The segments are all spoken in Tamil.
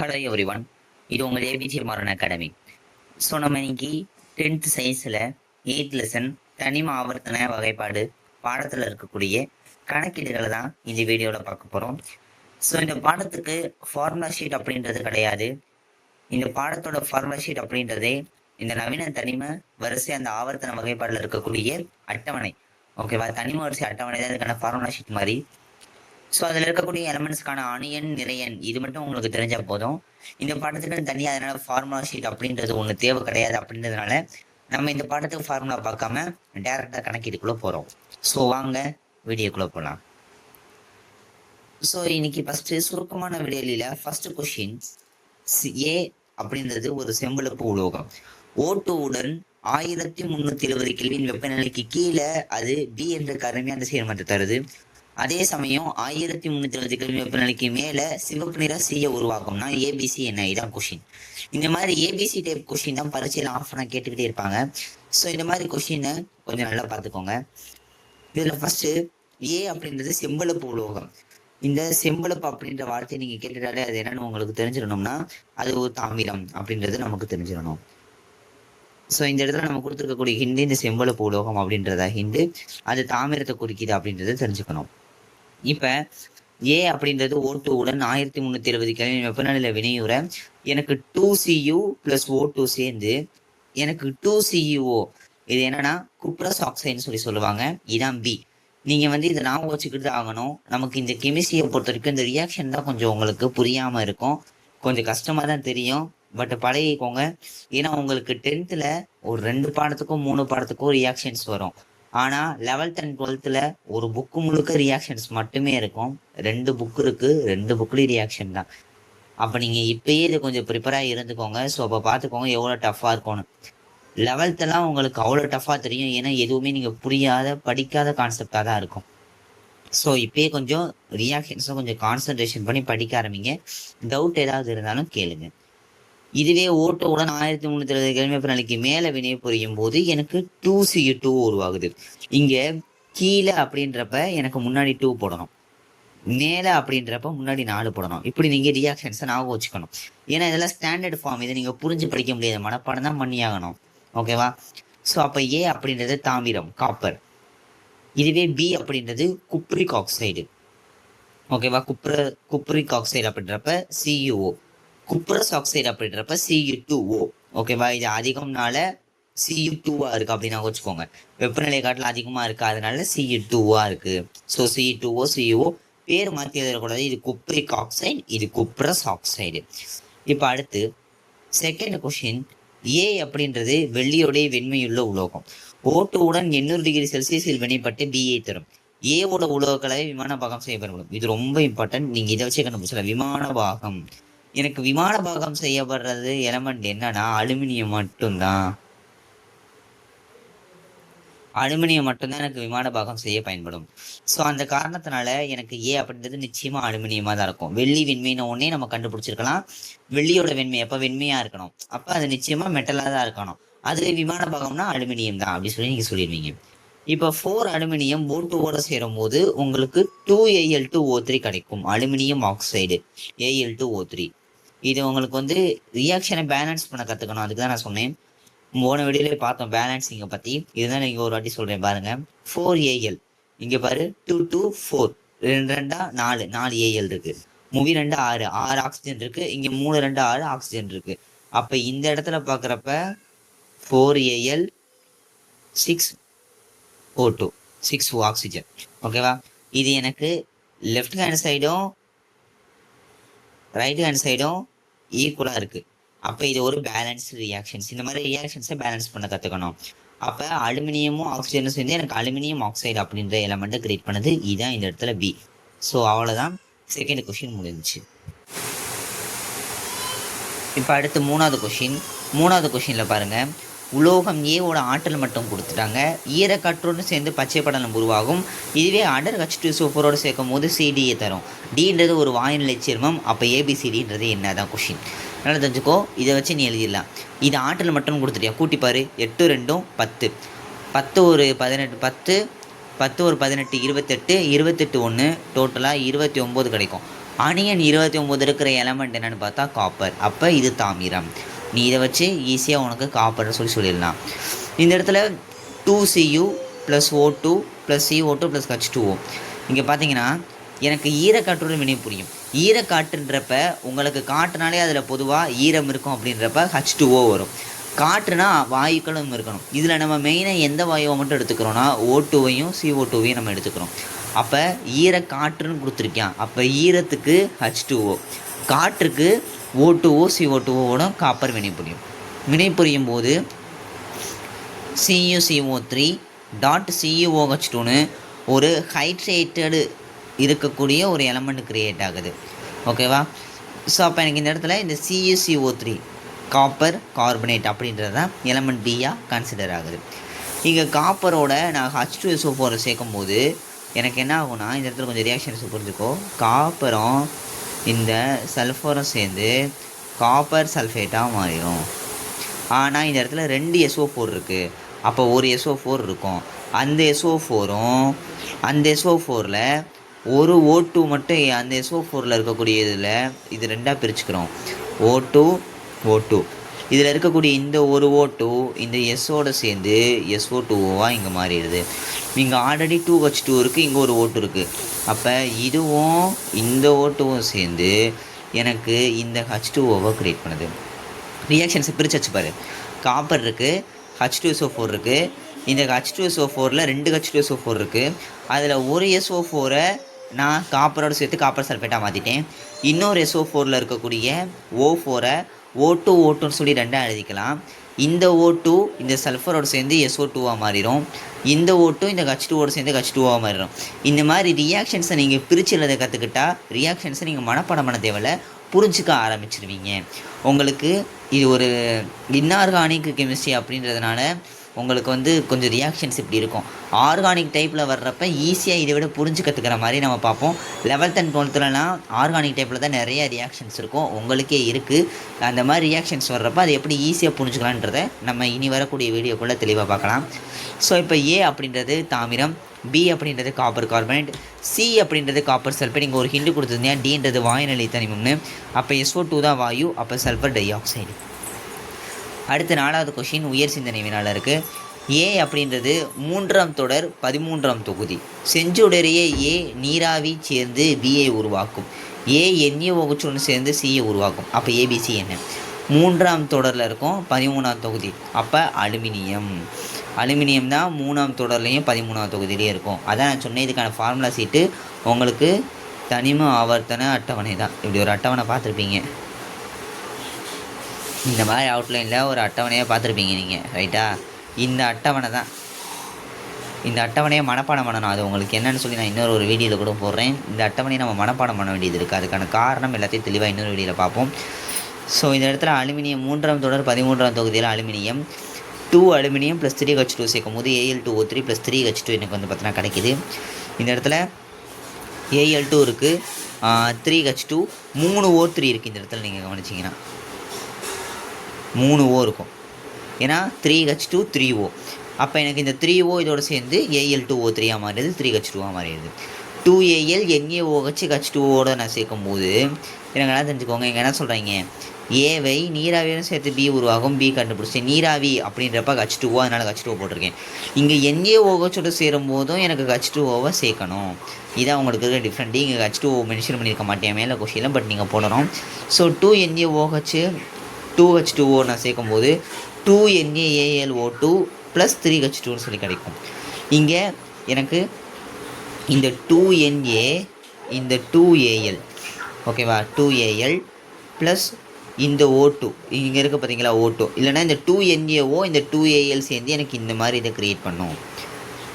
ஹலோ எவ்ரிவன், இது உங்கள் ஏபிஜே மாறன் அகாடமி. ஸோ நம்ம இன்னைக்கு 10th சயின்ஸில் 8th லெசன் தனிம ஆவர்த்தன வகைப்பாடு பாடத்தில் இருக்கக்கூடிய கணக்கீடுகளை தான் இந்த வீடியோவில் பார்க்க போகிறோம். ஸோ இந்த பாடத்துக்கு ஃபார்முலா ஷீட் அப்படின்றது கிடையாது. இந்த பாடத்தோட ஃபார்முலா ஷீட் அப்படின்றதே இந்த நவீன தனிம வரிசை அந்த ஆவர்த்தன வகைப்பாடில் இருக்கக்கூடிய அட்டவணை. ஓகேவா? தனிம வரிசை அட்டவணை தான் இதுக்கான ஃபார்முலா ஷீட் மாதிரி. ஸோ அதில் இருக்கக்கூடிய எலமெண்ட்ஸ்க்கான அணியன் நிறையன் இது மட்டும் உங்களுக்கு தெரிஞ்சால் போதும். இந்த பாடத்துக்கு தனியாக அதனால் ஃபார்முலா ஷீட் அப்படின்றது ஒன்று தேவை கிடையாது. அப்படின்றதுனால நம்ம இந்த பாடத்துக்கு ஃபார்முலா பார்க்காம டேரெக்டாக கணக்கீடுக்குள்ளே போகிறோம். ஸோ வாங்க வீடியோக்குள்ளே போகலாம். ஸோ இன்னைக்கு ஃபஸ்ட்டு சுருக்கமான விடையில ஃபஸ்ட்டு கொஷின், ஏ அப்படின்றது ஒரு செம்பழுப்பு உலோகம். O2உடன் 1370 கெல்வின் வெப்பநிலைக்கு கீழே அது பி என்ற கருமையான சேர்மத்தை தருது. அதே சமயம் 1370 கெல்வின் வெப்பநிலைக்கு மேலே சிவப்பு நிற சீயை உருவாக்கும்னா ஏபிசி என்ன? இதான் கொஷின். இந்த மாதிரி ஏபிசி டைப் கொஷின் தான் பரீட்சையில் ஆஃப் பண்ண கேட்டுக்கிட்டே இருப்பாங்க. ஸோ இந்த மாதிரி கொஷினை கொஞ்சம் நல்லா பார்த்துக்கோங்க. இதில் ஃபஸ்ட்டு ஏ அப்படின்றது செம்பழுப்பு உலோகம். இந்த செம்பழுப்பு அப்படின்ற வார்த்தையை நீங்கள் கேட்டுட்டாலே அது என்னன்னு உங்களுக்கு தெரிஞ்சிடணும்னா அது ஒரு தாமிரம் அப்படின்றது நமக்கு தெரிஞ்சிடணும். ஸோ இந்த இடத்துல நம்ம கொடுத்துருக்கக்கூடிய ஹிண்டு இந்த செம்பழுப்பு உலோகம் அப்படின்றத ஹிண்டு, அது தாமிரத்தை குறிக்குது அப்படின்றத தெரிஞ்சுக்கணும். இப்போ ஏ அப்படின்றது O2உடன் 1370 கெல்வின் வெப்பநிலையில் வினையுற எனக்கு 2Cu + O2 சேர்ந்து எனக்கு 2CuO, இது என்னன்னா குப்ரஸ் ஆக்சைடுன்னு சொல்லுவாங்க. இதான் பி. நீங்கள் இதை ஞாபகம் வச்சுக்கிட்டு ஆகணும். நமக்கு இந்த கெமிஸ்ட்ரியை பொறுத்த வரைக்கும் இந்த ரியாக்ஷன் தான் கொஞ்சம் உங்களுக்கு புரியாமல் இருக்கும், கொஞ்சம் கஷ்டமாக தான் தெரியும். பட் பழகிக்கோங்க. ஏன்னா உங்களுக்கு 10th ஒரு 2 பாடத்துக்கும் 3 பாடத்துக்கும் ரியாக்ஷன்ஸ் வரும். ஆனால் 11th and 12th ஒரு புக்கு முழுக்க ரியாக்ஷன்ஸ் மட்டுமே இருக்கும். 2 புக்கு இருக்குது, 2 புக்லேயும் ரியாக்ஷன் தான். அப்போ நீங்கள் இப்பயே இது கொஞ்சம் ப்ரிப்பராக இருந்துக்கோங்க. ஸோ அப்போ பார்த்துக்கோங்க எவ்வளோ டஃப்பாக இருக்கும்னு. 11th உங்களுக்கு அவ்வளோ டஃப்பாக தெரியும், ஏன்னா எதுவுமே நீங்கள் புரியாத படிக்காத கான்செப்டாக தான் இருக்கும். ஸோ இப்பயே கொஞ்சம் ரியாக்ஷன்ஸும் கொஞ்சம் கான்சன்ட்ரேஷன் பண்ணி படிக்க ஆரம்பிங்க. டவுட் ஏதாவது இருந்தாலும் கேளுங்க. இதுவே O2உடன் 1370 கெல்வின் வெப்பநிலைக்கு மேலே வினை புரியும் போது எனக்கு 2Cu2 உருவாகுது. இங்கே கீழே அப்படின்றப்ப எனக்கு முன்னாடி 2 போடணும், மேலே அப்படின்றப்ப முன்னாடி 4 போடணும். இப்படி நீங்கள் ரியாக்ஷன்ஸை ஞாபகம் வச்சுக்கணும். ஏன்னா இதெல்லாம் ஸ்டாண்டர்ட் ஃபார்ம், இதை நீங்கள் புரிஞ்சு படிக்க முடியாது, மனப்பாடம் தான் பண்ணி ஆகணும். ஓகேவா? ஸோ அப்போ ஏ அப்படின்றது தாமிரம், காப்பர். இதுவே பி அப்படின்றது குப்ரிக் ஆக்சைடு. ஓகேவா? குப்ரிக் ஆக்சைடு அப்படின்றப்ப CuO, குப்ரஸ் ஆக்சைடு அப்படின்றப்ப Cu2O. ஓகேவா? இது அதிகம்னால Cu2வா இருக்குது அப்படின்னு வச்சுக்கோங்க. வெப்பநிலை காட்டில் அதிகமாக இருக்குது, அதனால Cu2வா இருக்குது. ஸோ Cu2O CuO பேர் மாற்றி எழுதக்கூடாது. இது குப்ரிக் ஆக்சைடு, இது குப்ரஸ் ஆக்சைடு. இப்போ அடுத்து செகண்ட் கொஷின், ஏ அப்படின்றது வெள்ளியோடைய வெண்மையுள்ள உலோகம். O2உடன் 800 டிகிரி செல்சியஸில் வினைப்பட்டு பிஏ தரும். ஏவோட உலோக கலவை விமான பாகம் செய்யப்படும். இது ரொம்ப இம்பார்ட்டன்ட், நீங்கள் இதை வச்சு கண்டுபிடிச்சல. விமான பாகம், எனக்கு விமான பாகம் செய்யப்படுறது எலமெண்ட் என்னன்னா அலுமினியம் மட்டும்தான். அலுமினியம் மட்டும்தான் எனக்கு விமான பாகம் செய்ய பயன்படும். ஸோ அந்த காரணத்தினால எனக்கு ஏ அப்படின்றது நிச்சயமாக அலுமினியமாக தான் இருக்கும். வெள்ளி வெண்மைன்னு ஒன்றே நம்ம கண்டுபிடிச்சிருக்கலாம். வெள்ளியோட வெண்மை அப்போ வெண்மையாக இருக்கணும், அப்போ அது நிச்சயமாக மெட்டலாக தான் இருக்கணும். அதுவே விமான பாகம்னா அலுமினியம் தான் அப்படி சொல்லி நீங்கள் சொல்லிடுவீங்க. இப்போ 4 அலுமினியம் O2ஓட சேரும் போது உங்களுக்கு 2Al2O3 கிடைக்கும். Aluminium oxide Al2O3. இது உங்களுக்கு ரியாக்ஷனை பேலன்ஸ் பண்ண கற்றுக்கணும். அதுக்கு தான் நான் சொன்னேன், போன வீடியோலே பார்த்தோம் பேலன்ஸிங்கை பற்றி. இதுதான் நீங்கள் ஒரு வாட்டி சொல்கிறேன் பாருங்கள். 4Al, இங்கே பாரு 2 2 4, 2 2 4, 4 Al இருக்குது. 3 2 6, 6 ஆக்சிஜன் இருக்குது. இங்கே 3 2 6 ஆக்சிஜன் இருக்குது. அப்போ இந்த இடத்துல பார்க்குறப்ப 4Al 6O2, 6 ஆக்சிஜன். ஓகேவா? இது எனக்கு லெஃப்ட் ஹேண்ட் சைடும் ரைட் ஹேண்ட் சைடும் ஈக்குவலாக இருக்குது. அப்போ இது ஒரு பேலன்ஸ்டு ரியாக்ஷன்ஸ். இந்த மாதிரி ரியாக்ஷன்ஸை பேலன்ஸ் பண்ண கற்றுக்கணும். அப்போ அலுமினியமும் ஆக்சிஜனும் சேர்ந்து எனக்கு அலுமினியம் ஆக்சைடு அப்படின்ற எலமெண்ட்டை கிரியேட் பண்ணுது. இதுதான் இந்த இடத்துல பி. ஸோ அவ்வளோதான், செகண்ட் கொஷின் முடிஞ்சிச்சு. இப்போ அடுத்து மூணாவது கொஷினில் பாருங்கள். உலோகம் ஏவோட ஆற்றல் மட்டும் கொடுத்துட்டாங்க. ஈரக்காற்றோடு சேர்ந்து பச்சை படலம் உருவாகும். இதுவே அடர் H2SO4 சேர்க்கும் போது CDA தரும். டின்றது ஒரு வாயுநிலை சேர்மம். அப்போ ABCDன்றது என்ன தான் கொஷின். நல்லா தெரிஞ்சுக்கோ, இதை வச்சு நீ எழுதிடலாம். இது ஆற்றல் மட்டும் கொடுத்துட்டியா, கூட்டிப்பாரு. 8 2 10, 10 ஒரு 18, 10 10 ஒரு 18 28, 28 1 டோட்டலாக 29 கிடைக்கும். அணியன் 29 இருக்கிற எலமெண்ட் என்னென்னு பார்த்தா காப்பர். அப்போ இது தாமிரம். நீ இதை வச்சு ஈஸியாக உனக்கு காப்பர்னு சொல்லிடலாம். இந்த இடத்துல 2Cu + O2 + CO2 + H2O. இங்கே பார்த்தீங்கன்னா எனக்கு ஈரக்காற்றுடன் வினை புரியும். ஈரக்காற்றுன்றப்ப உங்களுக்கு காற்றுனாலே அதில் பொதுவாக ஈரம் இருக்கும் அப்படின்றப்ப H2O வரும். காற்றுனா வாயுக்களும் இருக்கணும். இதில் நம்ம மெயினாக எந்த வாயுவை மட்டும் எடுத்துக்கிறோன்னா O2வையும் CO2வையும் நம்ம எடுத்துக்கிறோம். அப்போ ஈரக்காற்றுன்னு கொடுத்துருக்கான். அப்போ ஈரத்துக்கு H2O, காற்றுக்கு O2O CO2ஓட காப்பர் வினை புரியும். வினை புரியும் போது CuCO3 .CuOH2ன்னு ஒரு ஹைட்ரேட்டடு இருக்கக்கூடிய ஒரு எலமெண்ட் க்ரியேட் ஆகுது. ஓகேவா? ஸோ அப்போ எனக்கு இந்த இடத்துல இந்த CuCO3 காப்பர் கார்பனேட் அப்படின்றது தான் எலமெண்ட் பியாக கன்சிடர் ஆகுது. இங்கே காப்பரோட நான் H2SO4 சேர்க்கும் போது எனக்கு என்ன ஆகும்னா, இந்த இடத்துல கொஞ்சம் ரியாக்ஷன்ஸ் புரிஞ்சுக்கோ. காப்பரும் இந்த சல்ஃபரும் சேர்ந்து காப்பர் சல்ஃபேட்டாக மாறிடும். ஆனால் இந்த இடத்துல 2 SO4 இருக்குது. அப்போ ஒரு SO4 இருக்கும். அந்த SO4ம் அந்த SO4ல் ஒரு O2 மட்டும் அந்த SO4ல் இருக்கக்கூடிய இதில் இது ரெண்டாக பிரிச்சுக்கிறோம். O2 இதில் இருக்கக்கூடிய இந்த ஒரு O2 இந்த Sஓட சேர்ந்து SO2ஓவாக இங்கே மாறிடுது. இங்கே ஆல்ரெடி 2H2 இருக்குது, இங்கே ஒரு O2 இருக்குது. அப்போ இதுவும் இந்த O2வும் சேர்ந்து எனக்கு இந்த H2ஓவை க்ரியேட் பண்ணுது. ரியாக்ஷன்ஸை பிரித்து வச்சுப்பாரு. காப்பர் இருக்குது, H2SO4 இருக்குது. இந்த H2SO4ல் 2 H2SO4 இருக்குது. அதில் ஒரு SO4ஐ நான் காப்பரோடு சேர்த்து காப்பர் சல்ஃபேட்டாக மாற்றிட்டேன். இன்னொரு SO4ல் இருக்கக்கூடிய O4ஐ O2 சொல்லி ரெண்டாக எழுதிக்கலாம். இந்த O2 இந்த சல்ஃபரோடு சேர்ந்து SO2வாக மாறிடும். இந்த O2 இந்த H2ஓடு சேர்ந்து H2ஓவாக மாறிடும். இந்த மாதிரி ரியாக்ஷன்ஸை நீங்கள் பிரித்து எழுத கற்றுக்கிட்டா ரியாக்ஷன்ஸை நீங்கள் மனப்பாடம் பண்ண தேவையில்லை, புரிஞ்சுக்க ஆரம்பிச்சிருவீங்க. உங்களுக்கு இது ஒரு இன்ஆர்கானிக் கெமிஸ்ட்ரி அப்படின்றதுனால உங்களுக்கு கொஞ்சம் ரியாக்ஷன்ஸ் இப்படி இருக்கும். ஆர்கானிக் டைப்பில் வர்றப்ப ஈஸியாக இதை விட புரிஞ்சு கற்றுக்கிற மாதிரி நம்ம பார்ப்போம். 11th and 12thலாம் ஆர்கானிக் டைப்பில் தான் நிறைய ரியாக்ஷன்ஸ் இருக்கும், உங்களுக்கே இருக்குது. அந்த மாதிரி ரியாக்ஷன்ஸ் வர்றப்ப அதை எப்படி ஈஸியாக புரிஞ்சுக்கலான்றதை நம்ம இனி வரக்கூடிய வீடியோக்குள்ளே தெளிவாக பார்க்கலாம். ஸோ இப்போ A அப்படின்றது தாமிரம், B அப்படின்றது காப்பர் கார்பனேட், C அப்படின்றது காப்பர் சல்ஃபேட். இங்கே ஒரு ஹிண்டு கொடுத்துருந்தேன், Dன்றது வாயுநிலை தனிமம்னு. அப்போ SO2 தான் வாயு, அப்போ சல்ஃபர் டை ஆக்சைடு. அடுத்து 4வது கொஷின் உயர் சிந்தனை வினால இருக்குது. A அப்படின்றது 3ஆம் தொடர் 13ஆம் தொகுதி. செஞ்சுடரிய A நீராவி சேர்ந்து Bயை உருவாக்கும். A NaOH சேர்ந்து Cயை உருவாக்கும். அப்போ ABC என்ன? 3ஆம் தொடரில் இருக்கும், 13ஆம் தொகுதி. அப்போ அலுமினியம் தான் 3ஆம் தொடர்லேயும் 13ஆம் தொகுதியிலையும் இருக்கும். அதான் நான் சொன்னேன். இதுக்கான ஃபார்முலா சீட்டு உங்களுக்கு தனிம ஆவர்த்தன அட்டவணை தான். இப்படி ஒரு அட்டவணை பார்த்துருப்பீங்க. இந்த மாதிரி அவுட்லைனில் ஒரு அட்டவணையாக பார்த்துருப்பீங்க நீங்கள், ரைட்டா? இந்த அட்டவணை தான். இந்த அட்டவணையை மனப்பாடம் பண்ணணும். அது உங்களுக்கு என்னென்னு சொல்லி நான் இன்னொரு வீடியோவில் கூட போடுறேன். இந்த அட்டவணையை நம்ம மனப்பாடம் பண்ண வேண்டியது இருக்குது. அதுக்கான காரணம் எல்லாத்தையும் தெளிவாக இன்னொரு வீடியோவில் பார்ப்போம். ஸோ இந்த இடத்துல அலுமினியம் 3ஆம் தொடர் 13ஆம் தொகுதியில் அலுமினியம் 2 அலுமினியம் + 3H2 சேர்க்கும் போது Al2O3 + 3H2 எனக்கு பார்த்தீங்கன்னா கிடைக்கிது. இந்த இடத்துல Al2 இருக்குது, 3H2, 3 O3 இருக்குது. இந்த இடத்துல நீங்கள் கவனிச்சிங்கன்னா 3 O இருக்கும். ஏன்னா 3H2 3O. அப்போ எனக்கு இந்த 3O இதோடு சேர்ந்து Al2O3ஆக மாறிடுது, 3H2ஆக மாறிடுது. 2Al NaOH H2ஓட நான் சேர்க்கும் போது எனக்கு என்ன தெரிஞ்சுக்கோங்க, இங்கே என்ன சொல்கிறீங்க, ஏவை நீராவியும் சேர்த்து B உருவாகும். B கண்டுபிடிச்சேன். நீராவி அப்படின்றப்ப H2O, அதனால் H2O போட்டிருக்கேன். இங்கே NaOH சேரும் போதும் எனக்கு H2Oவை சேர்க்கணும். இதான் உங்களுக்கு இருக்க டிஃப்ரெண்ட். இங்கே H2O மென்ஷன் பண்ணியிருக்க மாட்டேன் மேலே கொஷினில், பட் நீங்கள் போடணும். ஸோ 2NaOH 2H2O நான் சேர்க்கும் போது 2NaAlO2 + 3H2ன்னு சொல்லி கிடைக்கும். இங்கே எனக்கு இந்த 2Na இந்த 2Al, ஓகேவா, 2Al ப்ளஸ் இந்த O2 இங்கே இருக்க பார்த்தீங்களா, O2 இல்லைனா இந்த 2NaO இந்த 2Al சேர்ந்து எனக்கு இந்த மாதிரி இதை க்ரியேட் பண்ணும்.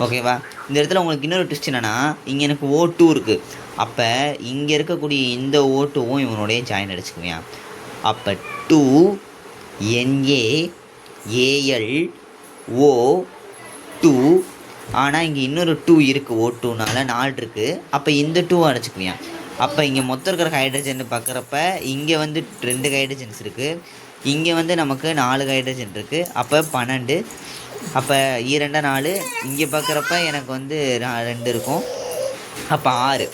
ஓகேவா? இந்த இடத்துல உங்களுக்கு இன்னொரு ட்விஸ்ட் என்னென்னா, இங்கே எனக்கு O2 இருக்குது. அப்போ இங்கே இருக்கக்கூடிய இந்த O2வும் இவனுடைய ஜாயின் அடிச்சுக்குவேன். அப்போ 2NaAlO2. ஆனால் இங்கே இன்னொரு 2 இருக்குது, O2னால 4 இருக்குது. அப்போ இந்த 2 அடைச்சிக்குவேன். அப்போ இங்கே மொத்தம் இருக்கிற ஹைட்ரஜன் பார்க்குறப்ப இங்கே 2 ஹைட்ரஜன்ஸ் இருக்குது, இங்கே நமக்கு 4 ஹைட்ரஜன் இருக்குது. அப்போ 12. அப்போ 2 4. இங்கே பார்க்குறப்ப எனக்கு 2 இருக்கும். அப்போ 6.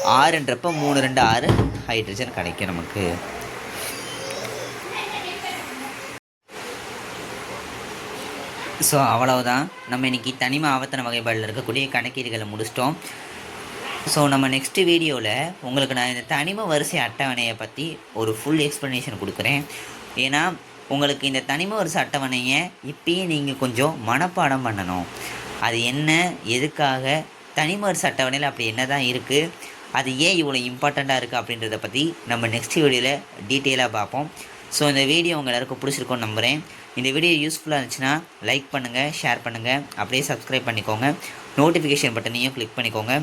6ன்றப்போ 3 2 6 ஹைட்ரஜன் கிடைக்கும் நமக்கு. ஸோ அவ்வளவுதான். நம்ம இன்றைக்கி தனிம ஆவர்த்தன வகைப்பாடில் இருக்கக்கூடிய கணக்கீடுகளை முடிச்சிட்டோம். ஸோ நம்ம நெக்ஸ்ட் வீடியோவில் உங்களுக்கு நான் இந்த தனிம வரிசை அட்டவணையை பற்றி ஒரு ஃபுல் எக்ஸ்ப்ளனேஷன் கொடுக்குறேன். ஏன்னா உங்களுக்கு இந்த தனிம வரிசை அட்டவணையை இப்பயே நீங்கள் கொஞ்சம் மனப்பாடம் பண்ணணும். அது என்ன, எதுக்காக, தனிம வரிசை அட்டவணையில் அப்படி என்ன தான் இருக்குது, அது ஏன் இவ்வளோ இம்பார்ட்டண்ட்டாக இருக்குது அப்படின்றத பற்றி நம்ம நெக்ஸ்ட் வீடியோவில் டீட்டெயிலாக பார்ப்போம். ஸோ இந்த வீடியோ உங்கள் எல்லாருக்கும் பிடிச்சிருக்கோன்னு நம்புகிறேன். இந்த வீடியோ யூஸ்ஃபுல்லாக இருந்துச்சுன்னா லைக் பண்ணுங்கள், ஷேர் பண்ணுங்கள், அப்படியே சப்ஸ்கிரைப் பண்ணிக்கோங்க. நோட்டிஃபிகேஷன் பட்டனையும் கிளிக் பண்ணிக்கோங்க.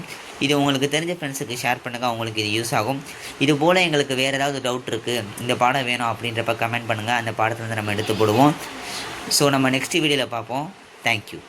இது உங்களுக்கு தெரிஞ்ச ஃப்ரெண்ட்ஸுக்கு ஷேர் பண்ணுங்கள், அவங்களுக்கு இது யூஸ் ஆகும். இது போல் எங்களுக்கு வேறு ஏதாவது டவுட் இருக்குது, இந்த பாடம் வேணும் அப்படின்றப்ப கமெண்ட் பண்ணுங்கள். அந்த பாடத்தை வந்து நம்ம எடுத்து போடுவோம். ஸோ நம்ம நெக்ஸ்ட் வீடியோவில் பார்ப்போம். தேங்க்யூ.